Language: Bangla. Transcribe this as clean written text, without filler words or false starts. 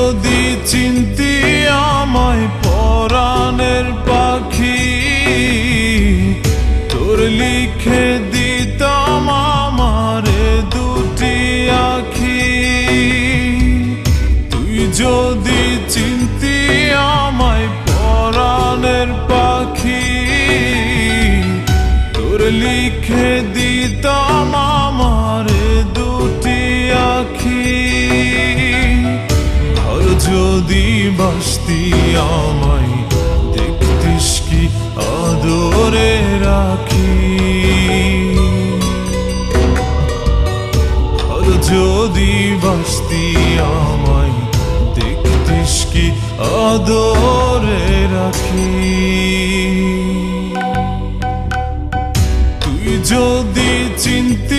যদি চিনতি আমায় পরাণের পাখি, তোর লিখে দিতাম আমারে দুটি আখি। তুই যদি চিনতি আমায় পরাণের পাখি, তোর লিখে দিতাম আমারে দুটি আখি। আর যদি বাসতি আমায় দেখতিস কি আদরে রাখি। আর যদি বাসতি আমায় দেখতিস কি আদরে রাখি। তুই যদি চিনতি